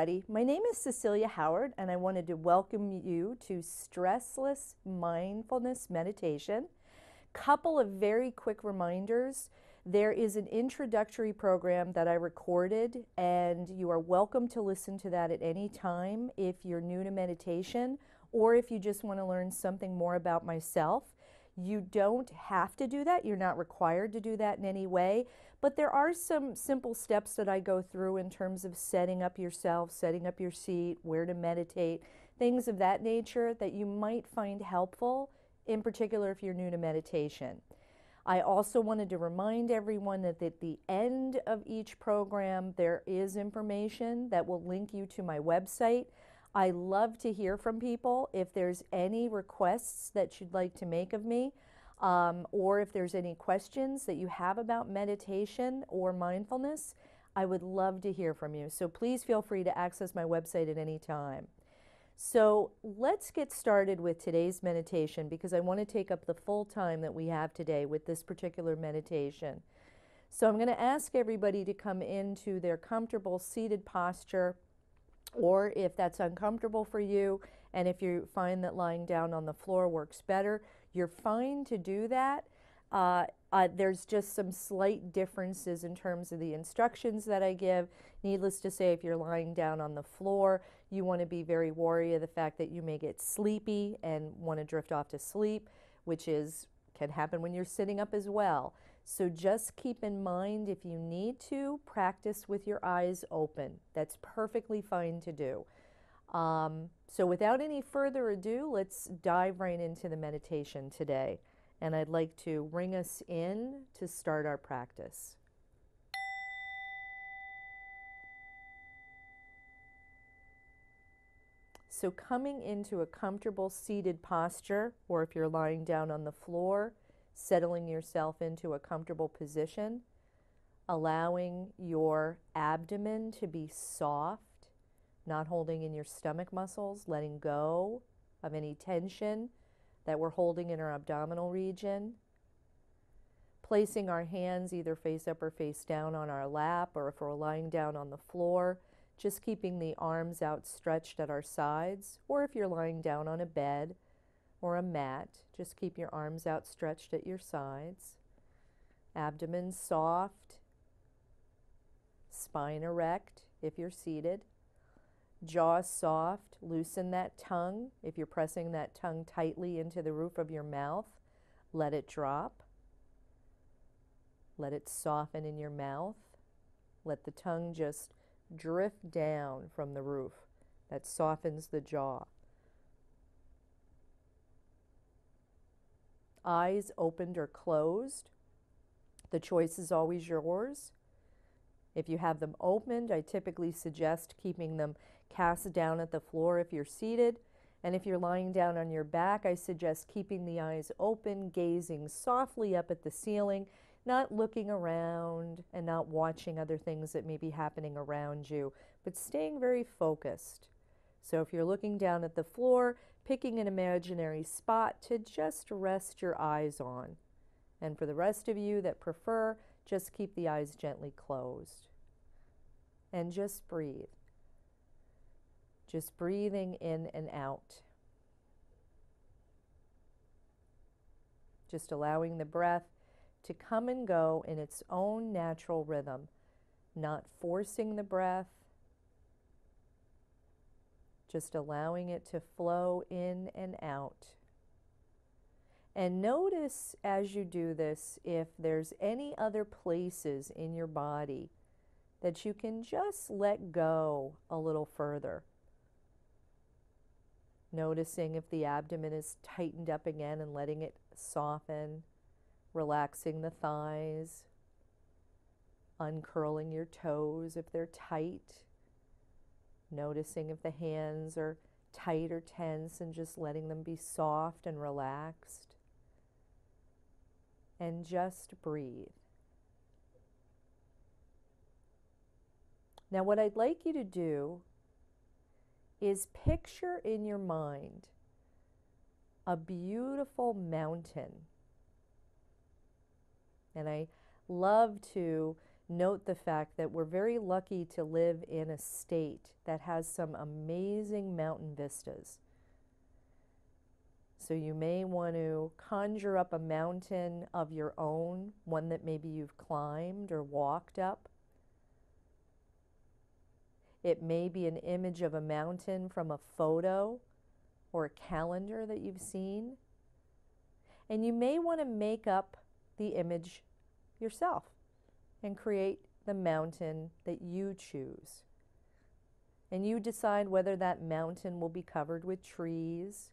everybody. My name is Cecilia Howard, and I wanted to welcome you to Stressless Mindfulness Meditation. Couple of very quick reminders. There is an introductory program that I recorded, and you are welcome to listen to that at any time if you're new to meditation or if you just want to learn something more about myself. You don't have to do that. You're not required to do that in any way. But there are some simple steps that I go through in terms of setting up yourself, setting up your seat, where to meditate, things of that nature that you might find helpful, in particular if you're new to meditation. I also wanted to remind everyone that at the end of each program, there is information that will link you to my website. I love to hear from people. If there's any requests that you'd like to make of me, or if there's any questions that you have about meditation or mindfulness, I would love to hear from you. So please feel free to access my website at any time. So let's get started with today's meditation because I want to take up the full time that we have today with this particular meditation. So I'm going to ask everybody to come into their comfortable seated posture, or if that's uncomfortable for you, and if you find that lying down on the floor works better, you're fine to do that. There's just some slight differences in terms of the instructions that I give. Needless to say, if you're lying down on the floor, you want to be very wary of the fact that you may get sleepy and want to drift off to sleep, which can happen when you're sitting up as well. So just keep in mind, if you need to, practice with your eyes open. That's perfectly fine to do. So without any further ado, let's dive right into the meditation today. And I'd like to bring us in to start our practice. So coming into a comfortable seated posture, or if you're lying down on the floor, settling yourself into a comfortable position, allowing your abdomen to be soft, not holding in your stomach muscles, letting go of any tension that we're holding in our abdominal region, placing our hands either face up or face down on our lap, or if we're lying down on the floor, just keeping the arms outstretched at our sides, or if you're lying down on a bed or a mat, just keep your arms outstretched at your sides. Abdomen soft, spine erect if you're seated, jaw soft, loosen that tongue. If you're pressing that tongue tightly into the roof of your mouth, let it drop. Let it soften in your mouth. Let the tongue just drift down from the roof. That softens the jaw. Eyes opened or closed. The choice is always yours. If you have them opened, I typically suggest keeping them cast down at the floor if you're seated. And if you're lying down on your back, I suggest keeping the eyes open, gazing softly up at the ceiling, not looking around and not watching other things that may be happening around you, but staying very focused. So if you're looking down at the floor, picking an imaginary spot to just rest your eyes on. And for the rest of you that prefer, just keep the eyes gently closed. And just breathe. Just breathing in and out. Just allowing the breath to come and go in its own natural rhythm, not forcing the breath, just allowing it to flow in and out. And notice as you do this if there's any other places in your body that you can just let go a little further. Noticing if the abdomen is tightened up again and letting it soften, relaxing the thighs, uncurling your toes if they're tight, noticing if the hands are tight or tense and just letting them be soft and relaxed. And just breathe. Now what I'd like you to do is picture in your mind a beautiful mountain. And I love to note the fact that we're very lucky to live in a state that has some amazing mountain vistas. So you may want to conjure up a mountain of your own, one that maybe you've climbed or walked up. It may be an image of a mountain from a photo or a calendar that you've seen. And you may want to make up the image yourself and create the mountain that you choose. And you decide whether that mountain will be covered with trees,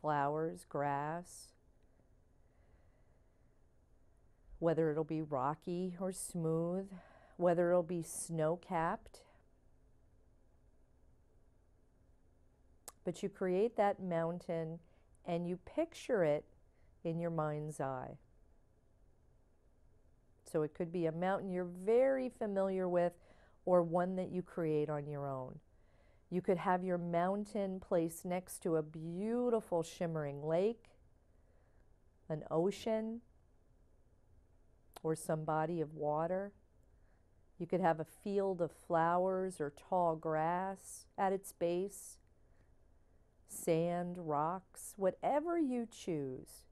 flowers, grass, whether it'll be rocky or smooth, whether it'll be snow-capped. But you create that mountain and you picture it in your mind's eye. So it could be a mountain you're very familiar with or one that you create on your own. You could have your mountain placed next to a beautiful shimmering lake, an ocean, or some body of water. You could have a field of flowers or tall grass at its base, sand, rocks, whatever you choose.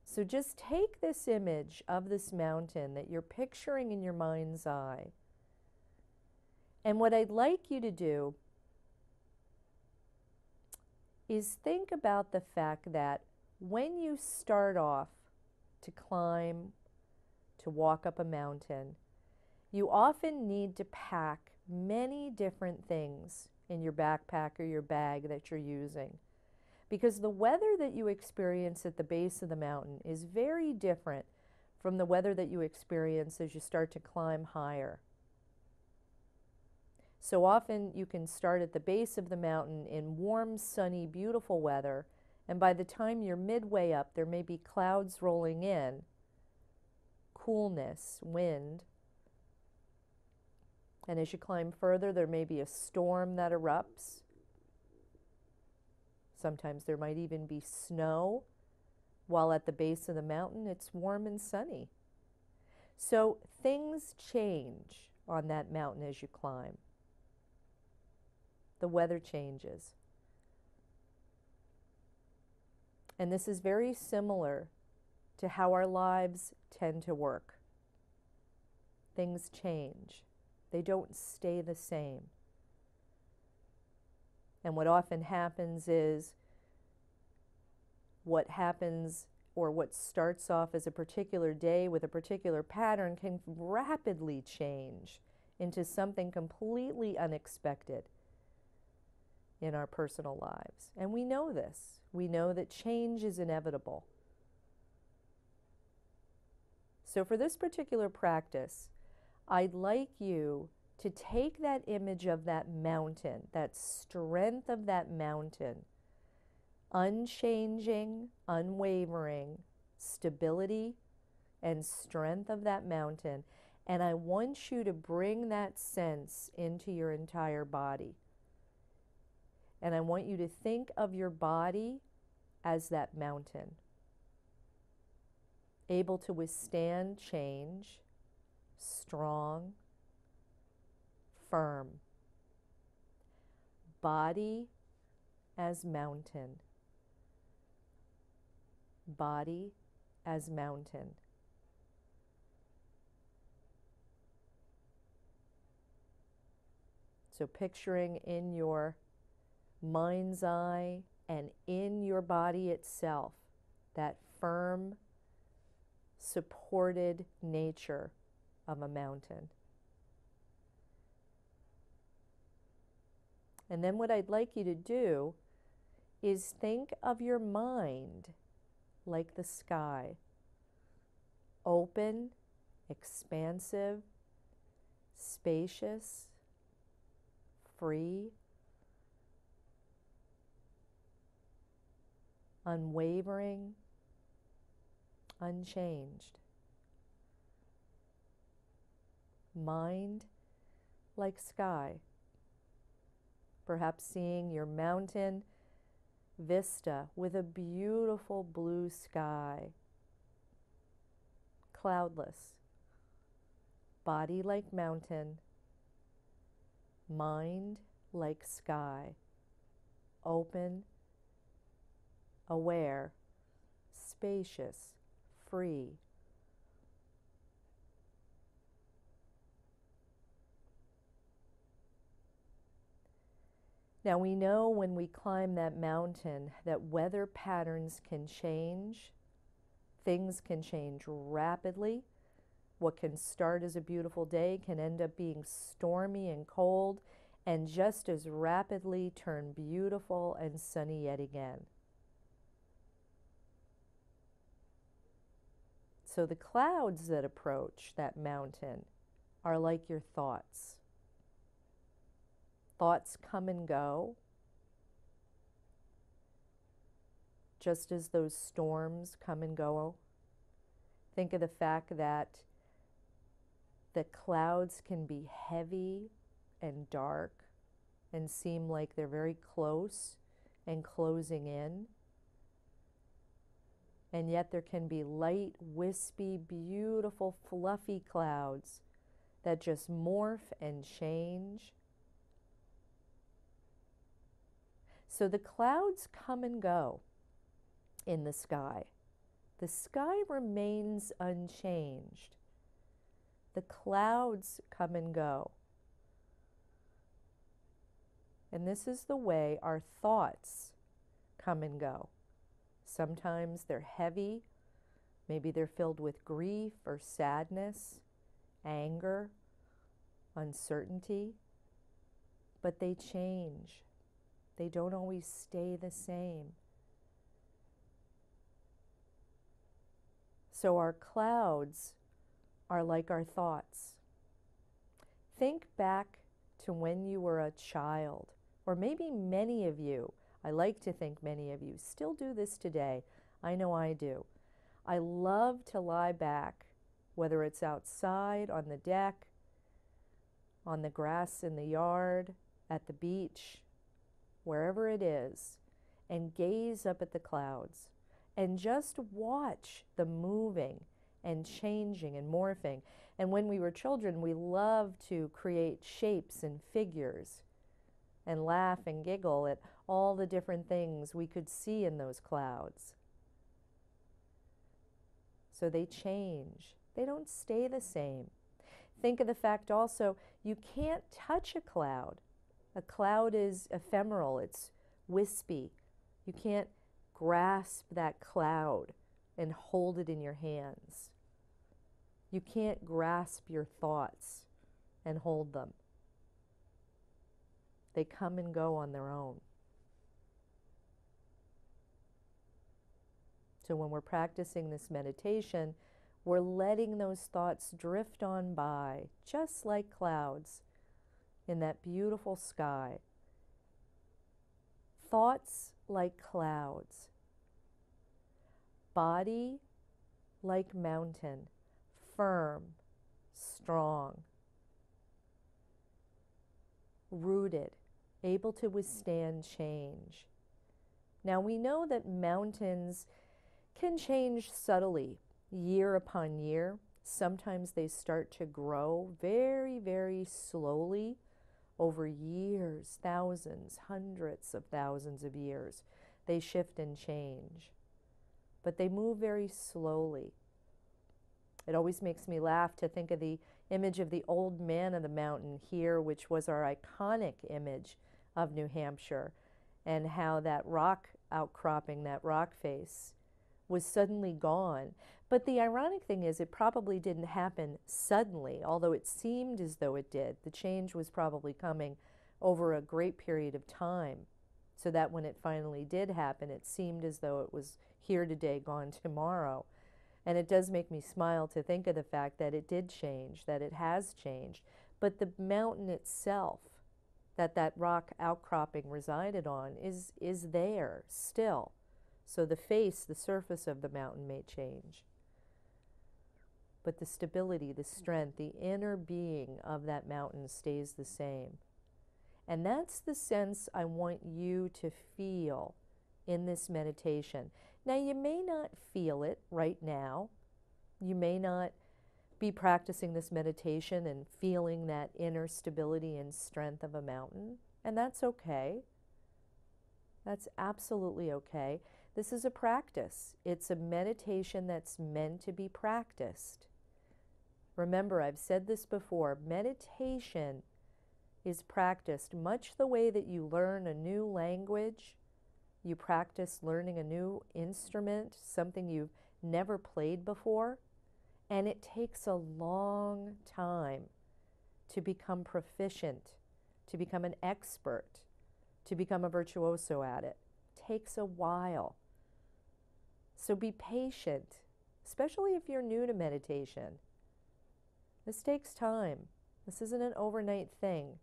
So just take this image of this mountain that you're picturing in your mind's eye. And what I'd like you to do is think about the fact that when you start off to climb, to walk up a mountain, you often need to pack many different things in your backpack or your bag that you're using. Because the weather that you experience at the base of the mountain is very different from the weather that you experience as you start to climb higher. So often you can start at the base of the mountain in warm, sunny, beautiful weather, and by the time you're midway up, there may be clouds rolling in, coolness, wind, and as you climb further, there may be a storm that erupts. Sometimes there might even be snow, while at the base of the mountain it's warm and sunny. So things change on that mountain as you climb. The weather changes. And this is very similar to how our lives tend to work. Things change. They don't stay the same. And what often happens is what happens or what starts off as a particular day with a particular pattern can rapidly change into something completely unexpected in our personal lives. And we know this. We know that change is inevitable. So for this particular practice, I'd like you to take that image of that mountain, that strength of that mountain, unchanging, unwavering stability and strength of that mountain, and I want you to bring that sense into your entire body. And I want you to think of your body as that mountain, able to withstand change, strong, firm. Body as mountain. Body as mountain. So picturing in your mind's eye and in your body itself that firm, supported nature of a mountain. And then what I'd like you to do is think of your mind like the sky. Open, expansive, spacious, free, unwavering, unchanged. Mind like sky. Perhaps seeing your mountain vista with a beautiful blue sky, cloudless. Body like mountain, mind like sky, open, aware, spacious, free. Now we know when we climb that mountain that weather patterns can change. Things can change rapidly. What can start as a beautiful day can end up being stormy and cold, and just as rapidly turn beautiful and sunny yet again. So the clouds that approach that mountain are like your thoughts. Thoughts come and go, just as those storms come and go. Think of the fact that the clouds can be heavy and dark and seem like they're very close and closing in. And yet there can be light, wispy, beautiful, fluffy clouds that just morph and change. So the clouds come and go in the sky. The sky remains unchanged. The clouds come and go. And this is the way our thoughts come and go. Sometimes they're heavy. Maybe they're filled with grief or sadness, anger, uncertainty. But they change. They don't always stay the same. So our clouds are like our thoughts. Think back to when you were a child, or maybe many of you, I like to think many of you still do this today. I know I do. I love to lie back, whether it's outside, on the deck, on the grass in the yard, at the beach, wherever it is, and gaze up at the clouds and just watch the moving and changing and morphing. And when we were children, we loved to create shapes and figures and laugh and giggle at all the different things we could see in those clouds. So they change. They don't stay the same. Think of the fact also, you can't touch a cloud. A cloud is ephemeral. It's wispy. You can't grasp that cloud and hold it in your hands. You can't grasp your thoughts and hold them. They come and go on their own. So when we're practicing this meditation, we're letting those thoughts drift on by, just like clouds in that beautiful sky. Thoughts like clouds. Body like mountain, firm, strong, rooted, able to withstand change. Now we know that mountains can change subtly, year upon year. Sometimes they start to grow very, very slowly over years, thousands, hundreds of thousands of years. They shift and change, but they move very slowly. It always makes me laugh to think of the image of the old man of the mountain here, which was our iconic image of New Hampshire, and how that rock outcropping, that rock face, was suddenly gone. But the ironic thing is it probably didn't happen suddenly, although it seemed as though it did. The change was probably coming over a great period of time, so that when it finally did happen, it seemed as though it was here today, gone tomorrow. And it does make me smile to think of the fact that it did change, that it has changed. But the mountain itself, that rock outcropping resided on, is there still. So the face, the surface of the mountain may change. But the stability, the strength, the inner being of that mountain stays the same. And that's the sense I want you to feel in this meditation. Now, you may not feel it right now. You may not be practicing this meditation and feeling that inner stability and strength of a mountain, and that's okay. That's absolutely okay. This is a practice. It's a meditation that's meant to be practiced. Remember, I've said this before, meditation is practiced much the way that you learn a new language, you practice learning a new instrument, something you've never played before, and it takes a long time to become proficient, to become an expert, to become a virtuoso at it. It takes a while. So be patient, especially if you're new to meditation. This takes time. This isn't an overnight thing.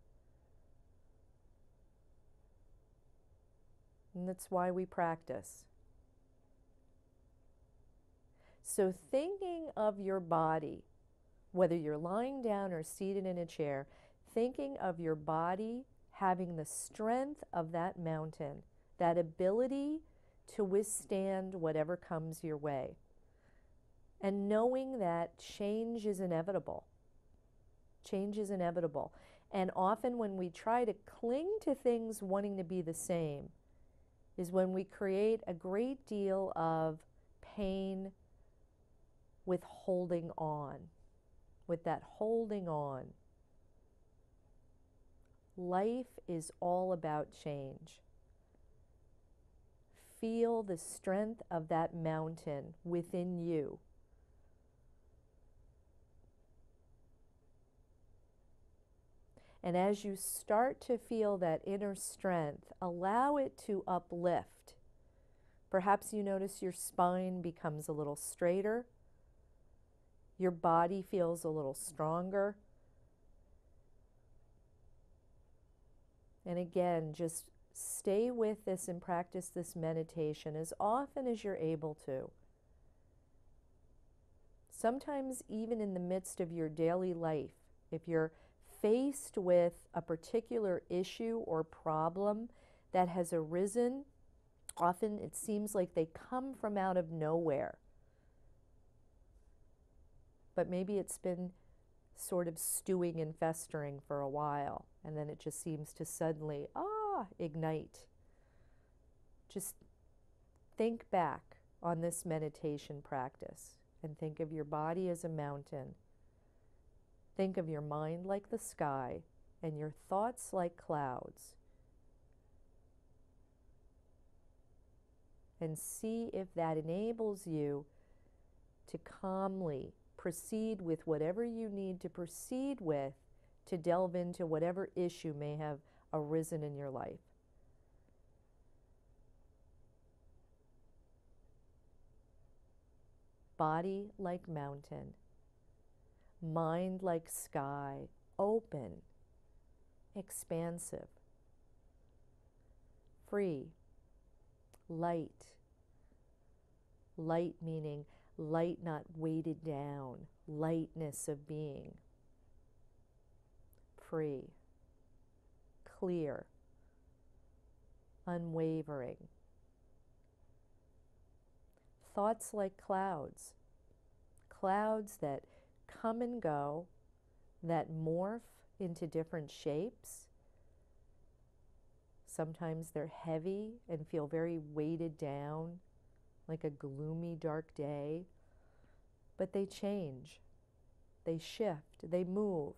And that's why we practice. So thinking of your body, whether you're lying down or seated in a chair, thinking of your body having the strength of that mountain, that ability to withstand whatever comes your way, and knowing that change is inevitable. Change is inevitable. And often when we try to cling to things wanting to be the same is when we create a great deal of pain with holding on, with that holding on. Life is all about change. Feel the strength of that mountain within you. And as you start to feel that inner strength, allow it to uplift. Perhaps you notice your spine becomes a little straighter. Your body feels a little stronger. And again, just stay with this and practice this meditation as often as you're able to. Sometimes even in the midst of your daily life, if you're faced with a particular issue or problem that has arisen, often it seems like they come from out of nowhere. But maybe it's been sort of stewing and festering for a while, and then it just seems to suddenly, ignite. Just think back on this meditation practice and think of your body as a mountain. Think of your mind like the sky and your thoughts like clouds. And see if that enables you to calmly proceed with whatever you need to proceed with to delve into whatever issue may have arisen in your life. Body like mountain. Mind like sky, open, expansive, free, light. Light meaning light not weighted down, lightness of being. Free, clear, unwavering. Thoughts like clouds, clouds that come and go, that morph into different shapes. Sometimes they're heavy and feel very weighted down, like a gloomy, dark day. But they change, they shift, they move.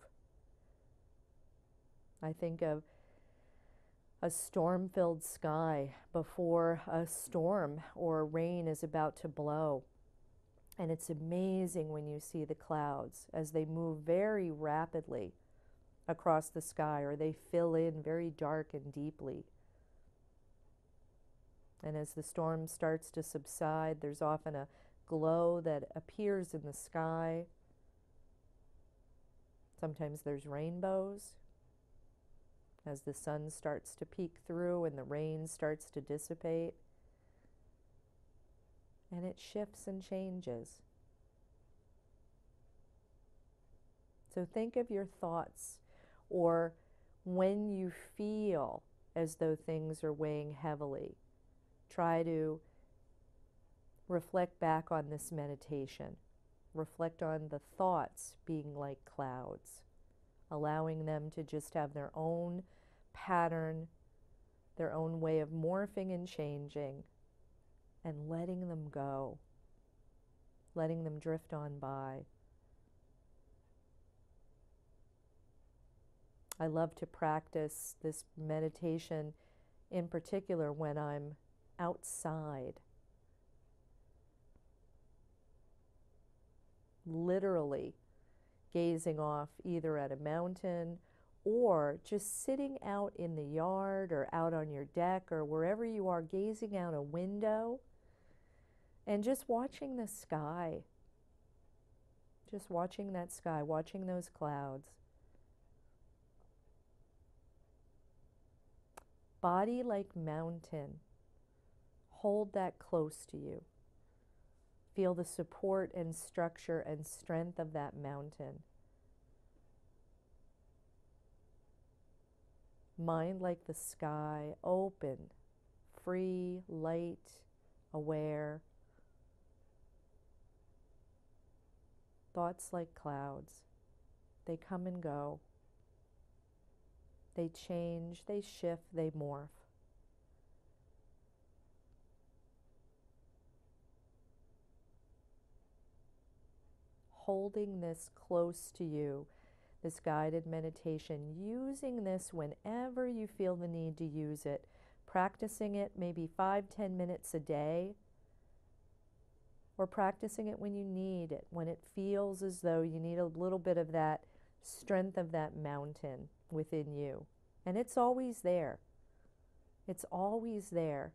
I think of a storm-filled sky before a storm or rain is about to blow. And it's amazing when you see the clouds as they move very rapidly across the sky, or they fill in very dark and deeply. And as the storm starts to subside, there's often a glow that appears in the sky. Sometimes there's rainbows as the sun starts to peek through and the rain starts to dissipate. And it shifts and changes. So think of your thoughts, or when you feel as though things are weighing heavily, try to reflect back on this meditation. reflect on the thoughts being like clouds, allowing them to just have their own pattern, their own way of morphing and changing, and letting them go, letting them drift on by. I love to practice this meditation in particular when I'm outside, literally gazing off either at a mountain or just sitting out in the yard or out on your deck or wherever you are, gazing out a window and just watching the sky, just watching that sky, watching those clouds. Body like mountain. Hold that close to you. Feel the support and structure and strength of that mountain. Mind like the sky, open, free, light, aware. Thoughts like clouds. They come and go. They change, they shift, they morph. Holding this close to you, this guided meditation, using this whenever you feel the need to use it, practicing it maybe 5-10 minutes a day, or practicing it when you need it, when it feels as though you need a little bit of that strength of that mountain within you. And it's always there. It's always there.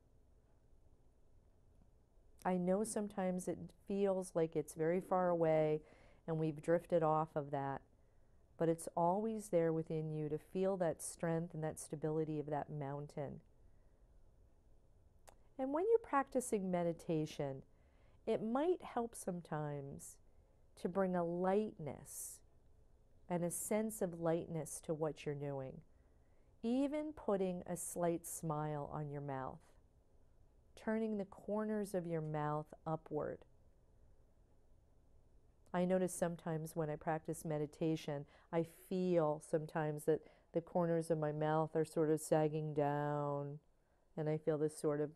I know sometimes it feels like it's very far away and we've drifted off of that, but it's always there within you to feel that strength and that stability of that mountain. And when you're practicing meditation, it might help sometimes to bring a lightness and a sense of lightness to what you're doing. Even putting a slight smile on your mouth, turning the corners of your mouth upward. I notice sometimes when I practice meditation, I feel sometimes that the corners of my mouth are sort of sagging down, and I feel this sort of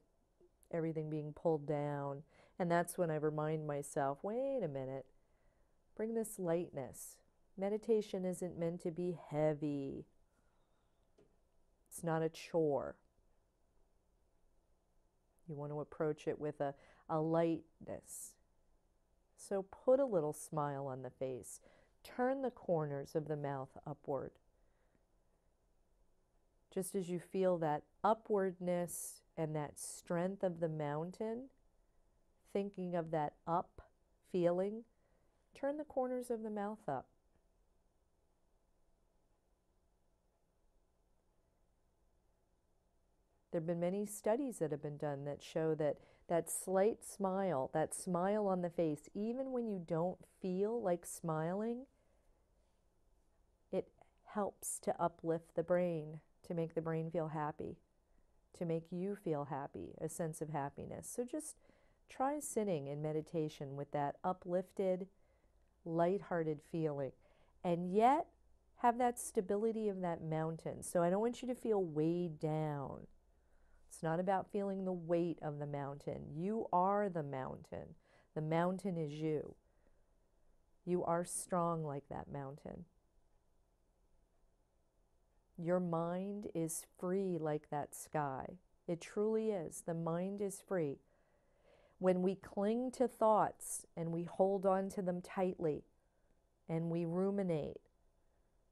everything being pulled down. And that's when I remind myself, wait a minute, bring this lightness. Meditation isn't meant to be heavy. It's not a chore. You want to approach it with a lightness. So put a little smile on the face. Turn the corners of the mouth upward. Just as you feel that upwardness and that strength of the mountain, thinking of that up feeling, turn the corners of the mouth up. There have been many studies that have been done that show that that slight smile, that smile on the face, even when you don't feel like smiling, it helps to uplift the brain, to make the brain feel happy, to make you feel happy, a sense of happiness. So just try sitting in meditation with that uplifted, lighthearted feeling, and yet have that stability of that mountain. So I don't want you to feel weighed down. It's not about feeling the weight of the mountain. You are the mountain. The mountain is you. You are strong like that mountain. Your mind is free like that sky. It truly is. The mind is free. When we cling to thoughts and we hold on to them tightly and we ruminate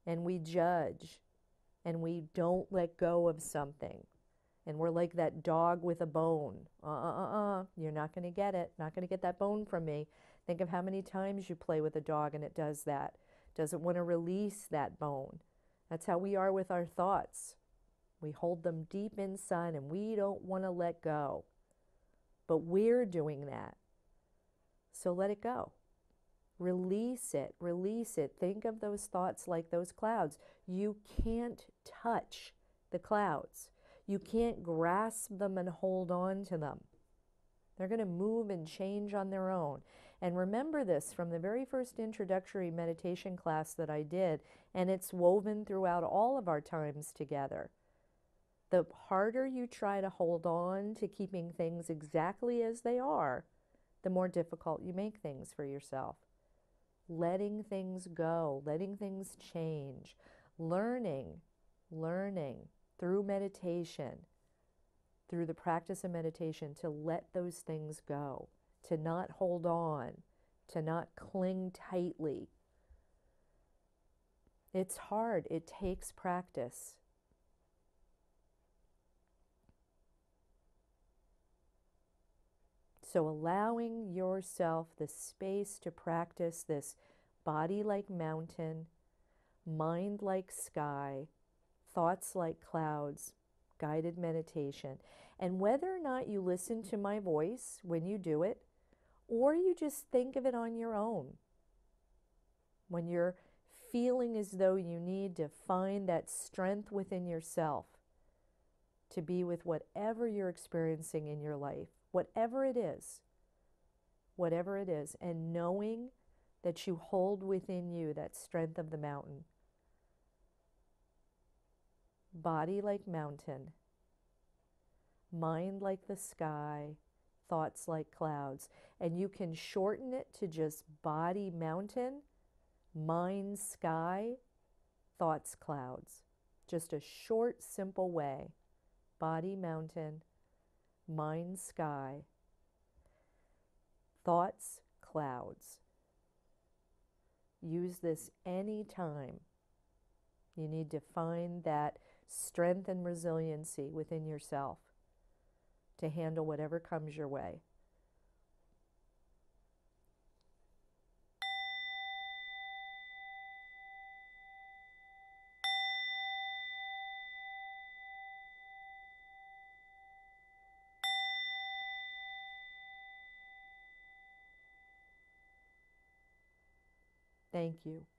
and we judge and we don't let go of something, and we're like that dog with a bone. You're not going to get it. Not going to get that bone from me. Think of how many times you play with a dog and it does that. Doesn't want to release that bone. That's how we are with our thoughts. We hold them deep inside and we don't want to let go. But we're doing that. So let it go. Release it. Release it. Think of those thoughts like those clouds. You can't touch the clouds. You can't grasp them and hold on to them. They're going to move and change on their own. And remember this from the very first introductory meditation class that I did, and it's woven throughout all of our times together. The harder you try to hold on to keeping things exactly as they are, the more difficult you make things for yourself. Letting things go, letting things change, learning through meditation, through the practice of meditation, to let those things go, to not hold on, to not cling tightly. It's hard. It takes practice. So allowing yourself the space to practice this body like mountain, mind like sky, thoughts like clouds, guided meditation. And whether or not you listen to my voice when you do it, or you just think of it on your own, when you're feeling as though you need to find that strength within yourself to be with whatever you're experiencing in your life, whatever it is, and knowing that you hold within you that strength of the mountain. Body like mountain, mind like the sky, thoughts like clouds. And you can shorten it to just body mountain, mind sky, thoughts clouds. Just a short, simple way. Body mountain, mind sky, thoughts clouds. Use this anytime you need to find that strength and resiliency within yourself to handle whatever comes your way. Thank you.